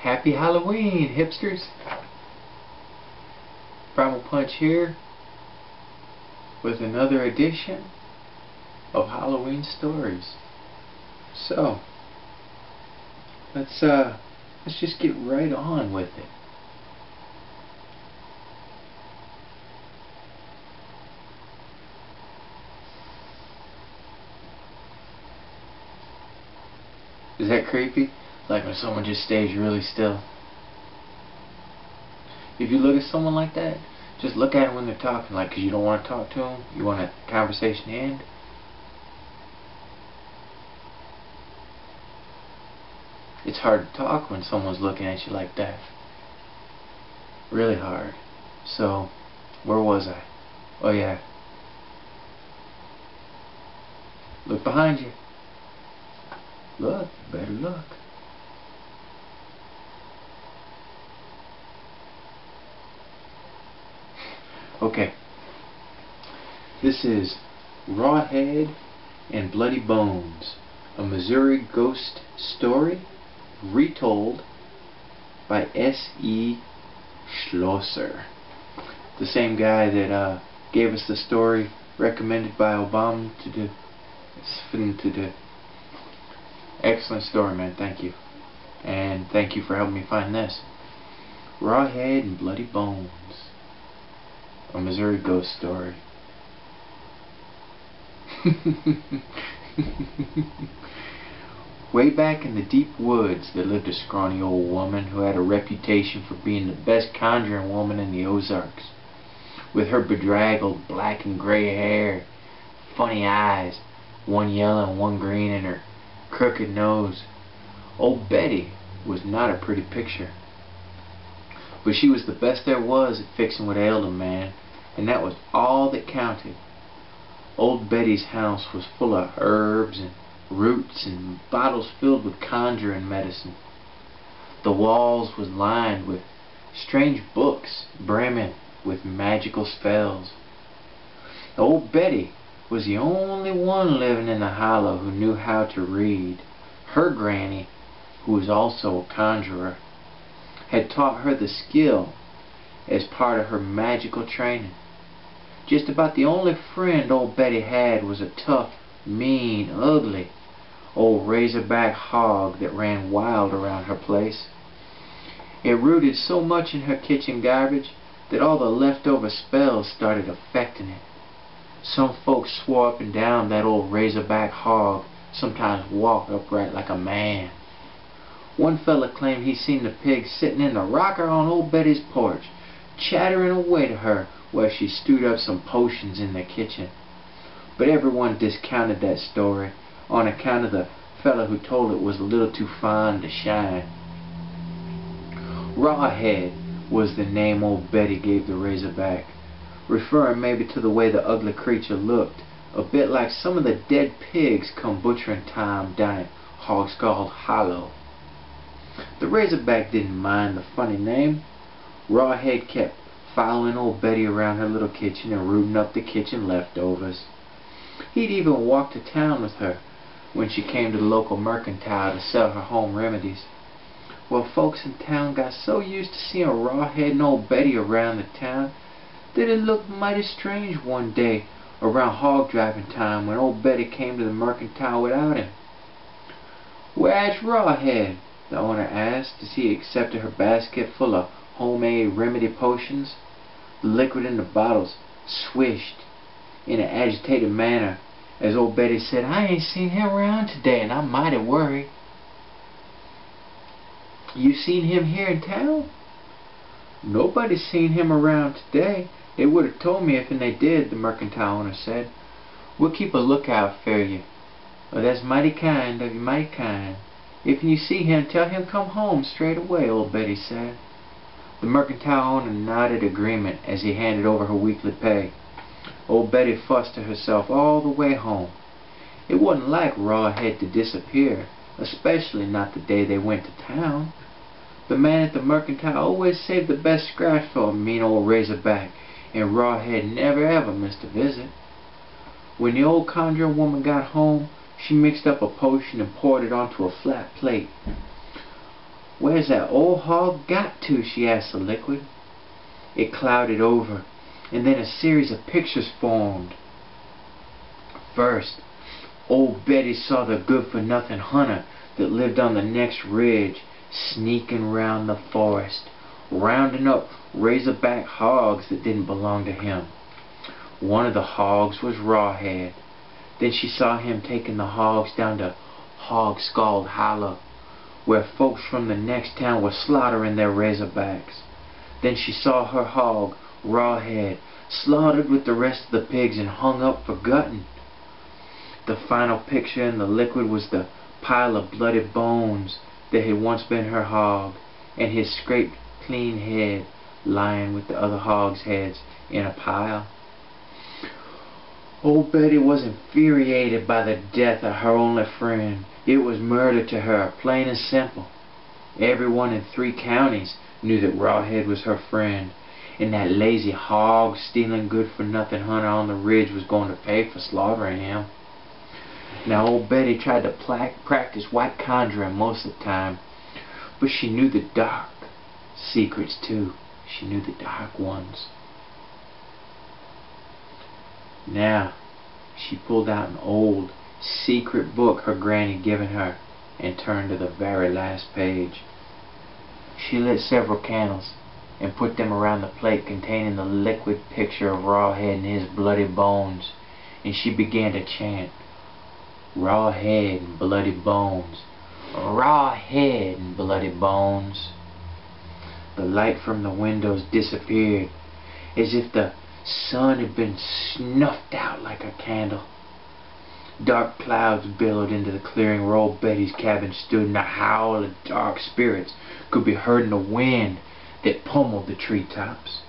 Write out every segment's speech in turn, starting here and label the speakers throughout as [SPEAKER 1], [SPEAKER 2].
[SPEAKER 1] Happy Halloween, hipsters! Primal Punch here with another edition of Halloween stories. So, let's just get right on with it. Is that creepy? Like when someone just stays really still. If you look at someone like that, just look at them when they're talking, like, because you don't want to talk to them, you want a conversation to end. It's hard to talk when someone's looking at you like that. Really hard. So, where was I? Oh yeah. Look behind you. Look, better look. Okay. This is Rawhead and Bloody Bones, a Missouri ghost story retold by S.E. Schlosser. The same guy that gave us the story recommended by Obama to do. Excellent story, man. Thank you. And thank you for helping me find this. Rawhead and Bloody Bones, a Missouri ghost story. Way back in the deep woods there lived a scrawny old woman who had a reputation for being the best conjuring woman in the Ozarks. With her bedraggled black and gray hair, funny eyes, one yellow and one green, and her crooked nose, old Betty was not a pretty picture. But she was the best there was at fixing what ailed a man, and that was all that counted. Old Betty's house was full of herbs and roots and bottles filled with conjuring medicine. The walls was lined with strange books brimming with magical spells. Old Betty was the only one living in the hollow who knew how to read. Her granny, who was also a conjurer, had taught her the skill as part of her magical training. Just about the only friend old Betty had was a tough, mean, ugly old razorback hog that ran wild around her place. It rooted so much in her kitchen garbage that all the leftover spells started affecting it. Some folks swore up and down that old razorback hog sometimes walked upright like a man. One fella claimed he seen the pig sitting in the rocker on old Betty's porch, chattering away to her while she stewed up some potions in the kitchen. But everyone discounted that story on account of the fella who told it was a little too fine to shine. Rawhead was the name old Betty gave the razorback, referring maybe to the way the ugly creature looked, a bit like some of the dead pigs come butchering time down at Hogskull Hollow. The razorback didn't mind the funny name. Rawhead kept following old Betty around her little kitchen and rooting up the kitchen leftovers. He'd even walk to town with her when she came to the local mercantile to sell her home remedies. Well, folks in town got so used to seeing Rawhead and old Betty around the town that it looked mighty strange one day around hog driving time when old Betty came to the mercantile without him. "Where's Rawhead?" the owner asked as he accepted her basket full of homemade remedy potions. The liquid in the bottles swished in an agitated manner as old Betty said, "I ain't seen him around today and I'm mighty worried." "You seen him here in town?" "Nobody's seen him around today. They would have told me if and they did," the mercantile owner said. "We'll keep a lookout for you." "Well, that's mighty kind of you, mighty kind. If you see him, tell him come home straight away," old Betty said. The mercantile owner nodded agreement as he handed over her weekly pay. Old Betty fussed to herself all the way home. It wasn't like Rawhead to disappear, especially not the day they went to town. The man at the mercantile always saved the best scraps for a mean old razorback, and Rawhead never ever missed a visit. When the old conjuring woman got home, she mixed up a potion and poured it onto a flat plate. "Where's that old hog got to?" she asked the liquid. It clouded over, and then a series of pictures formed. First, old Betty saw the good-for-nothing hunter that lived on the next ridge, sneaking round the forest, rounding up razorback hogs that didn't belong to him. One of the hogs was Rawhead. Then she saw him taking the hogs down to Hog Scald Hollow, where folks from the next town were slaughtering their razorbacks. Then she saw her hog, Rawhead, slaughtered with the rest of the pigs and hung up for gutting. The final picture in the liquid was the pile of bloody bones that had once been her hog, and his scraped clean head lying with the other hogs' heads in a pile. Old Betty was infuriated by the death of her only friend. It was murder to her, plain and simple. Everyone in 3 counties knew that Rawhead was her friend, and that lazy hog-stealing good-for-nothing hunter on the ridge was going to pay for slaughtering him. Now, old Betty tried to practice white conjuring most of the time, but she knew the dark secrets too. She knew the dark ones. Now, she pulled out an old, secret book her granny given her and turned to the very last page. She lit several candles and put them around the plate containing the liquid picture of Rawhead and his bloody bones, and she began to chant, "Rawhead and bloody bones, Rawhead and bloody bones." The light from the windows disappeared as if the sun had been snuffed out like a candle. Dark clouds billowed into the clearing where old Betty's cabin stood, and the howl of dark spirits could be heard in the wind that pummeled the treetops.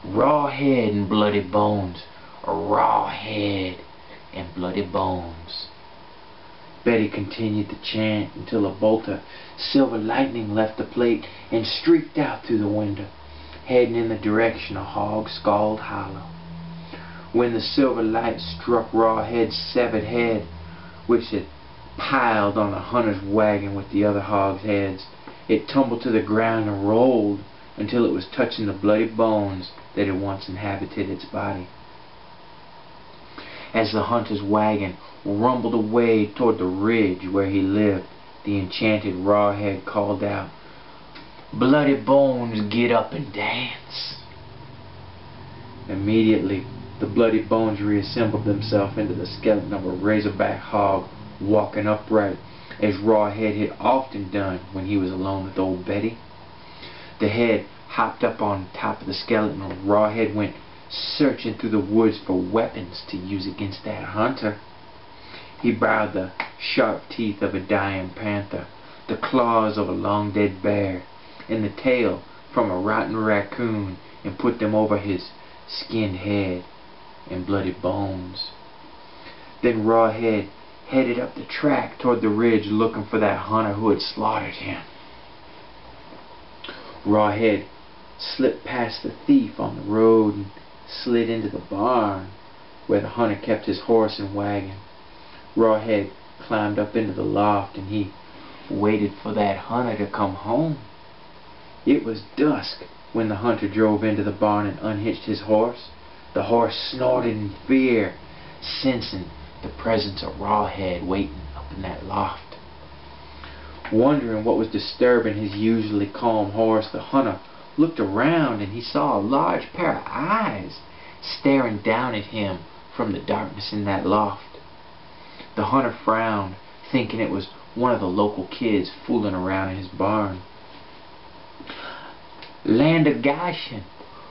[SPEAKER 1] "Rawhead and bloody bones, Rawhead and bloody bones." Betty continued to chant until a bolt of silver lightning left the plate and streaked out through the window, heading in the direction of Hog Scald Hollow. When the silver light struck Rawhead's severed head, which had piled on the hunter's wagon with the other hogs' heads, it tumbled to the ground and rolled until it was touching the bloody bones that had once inhabited its body. As the hunter's wagon rumbled away toward the ridge where he lived, the enchanted Rawhead called out, "Bloody bones, get up and dance." Immediately, the bloody bones reassembled themselves into the skeleton of a razorback hog, walking upright, as Rawhead had often done when he was alone with old Betty. The head hopped up on top of the skeleton, and Rawhead went searching through the woods for weapons to use against that hunter. He borrowed the sharp teeth of a dying panther, the claws of a long-dead bear, and the tail from a rotten raccoon, and put them over his skinned head and bloody bones. Then Rawhead headed up the track toward the ridge looking for that hunter who had slaughtered him. Rawhead slipped past the thief on the road and slid into the barn where the hunter kept his horse and wagon. Rawhead climbed up into the loft and he waited for that hunter to come home. It was dusk when the hunter drove into the barn and unhitched his horse. The horse snorted in fear, sensing the presence of Rawhead waiting up in that loft. Wondering what was disturbing his usually calm horse, the hunter looked around and he saw a large pair of eyes staring down at him from the darkness in that loft. The hunter frowned, thinking it was one of the local kids fooling around in his barn. "Land of Goshen,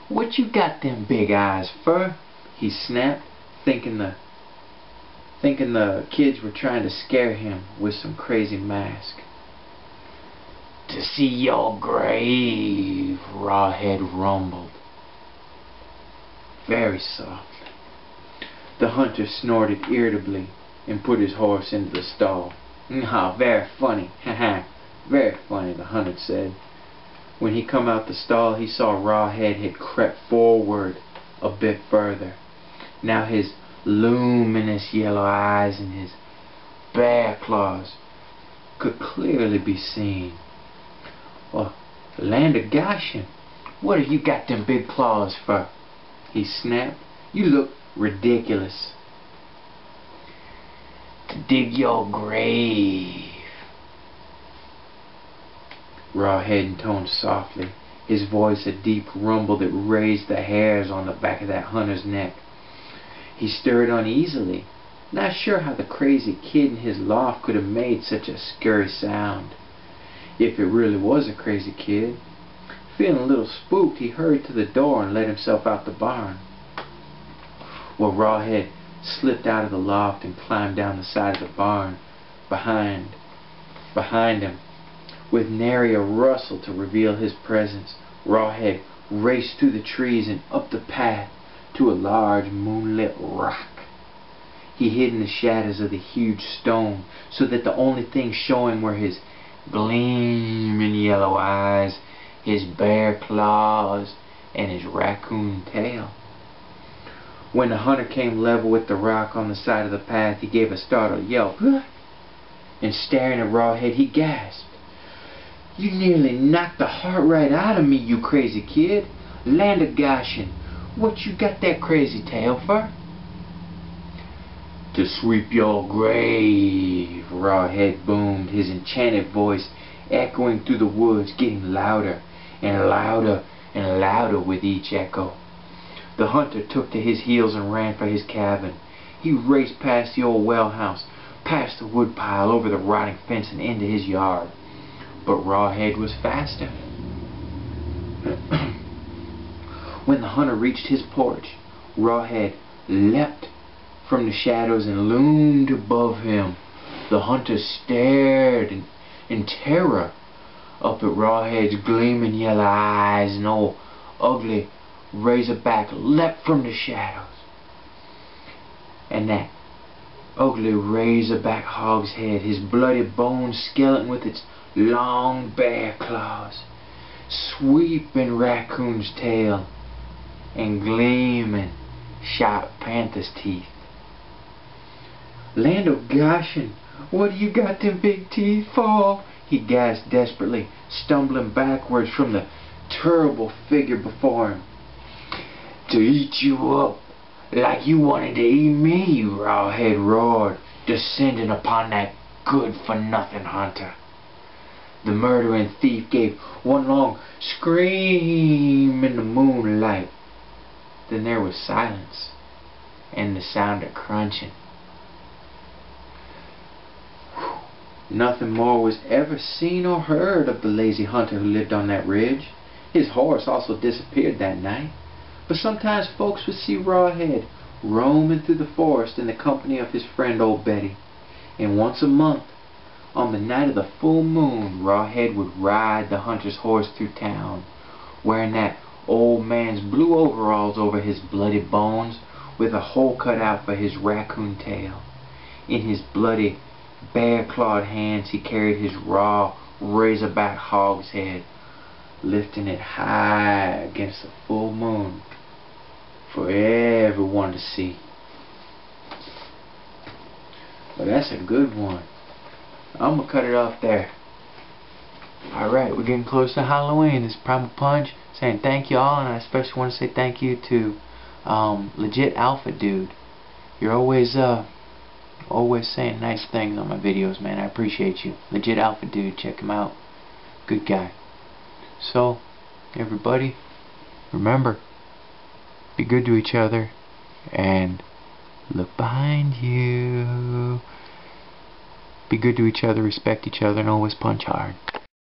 [SPEAKER 1] what you got them big eyes for?" he snapped, thinking the kids were trying to scare him with some crazy mask. "To see your grave," Rawhead rumbled, very softly. The hunter snorted irritably and put his horse into the stall. Very funny, haha, very funny," the hunter said. When he come out the stall, he saw Rawhead had crept forward a bit further. Now his luminous yellow eyes and his bear claws could clearly be seen. Well, land of Goshen, what have you got them big claws for? He snapped. You look ridiculous. To dig your grave. Rawhead intoned softly, his voice a deep rumble that raised the hairs on the back of that hunter's neck. He stirred uneasily, not sure how the crazy kid in his loft could have made such a scary sound. If it really was a crazy kid. Feeling a little spooked, he hurried to the door and let himself out the barn. Well, Rawhead slipped out of the loft and climbed down the side of the barn behind him. With nary a rustle to reveal his presence, Rawhead raced through the trees and up the path to a large moonlit rock. He hid in the shadows of the huge stone so that the only things showing were his gleaming yellow eyes, his bare claws, and his raccoon tail. When the hunter came level with the rock on the side of the path, he gave a startled yelp, and staring at Rawhead, he gasped, "You nearly knocked the heart right out of me, you crazy kid. Land of Goshen, what you got that crazy tail for?" "To sweep your grave," Rawhead boomed, his enchanted voice echoing through the woods, getting louder and louder and louder with each echo. The hunter took to his heels and ran for his cabin. He raced past the old well house, past the woodpile, over the rotting fence and into his yard. But Rawhead was faster. When the hunter reached his porch, Rawhead leapt from the shadows and loomed above him. The hunter stared in terror up at Rawhead's gleaming yellow eyes, and old ugly Razorback leapt from the shadows. And that ugly Razorback hogshead, his bloody bone skeleton with its long bare claws, sweeping Raccoon's tail, and gleaming sharp Panther's teeth. "Land of Goshen, what do you got them big teeth for?" he gasped desperately, stumbling backwards from the terrible figure before him. "To eat you up like you wanted to eat me," Rawhead roared, descending upon that good-for-nothing hunter. The murdering thief gave one long scream in the moonlight. Then there was silence and the sound of crunching. Nothing more was ever seen or heard of the lazy hunter who lived on that ridge. His horse also disappeared that night. But sometimes folks would see Rawhead roaming through the forest in the company of his friend Old Betty. And once a month, on the night of the full moon, Rawhead would ride the hunter's horse through town, wearing that old man's blue overalls over his bloody bones, with a hole cut out for his raccoon tail. In his bloody, bare-clawed hands he carried his raw, razorback hogshead, lifting it high against the full moon for everyone to see. Well, that's a good one. I'm gonna cut it off there. Alright, we're getting close to Halloween. This is Primal Punch saying thank you all, and I especially want to say thank you to Legit Alpha Dude. You're always saying nice things on my videos, man. I appreciate you. Legit Alpha Dude, check him out. Good guy. So, everybody, remember, be good to each other and look behind you. Be good to each other, respect each other, and always punch hard.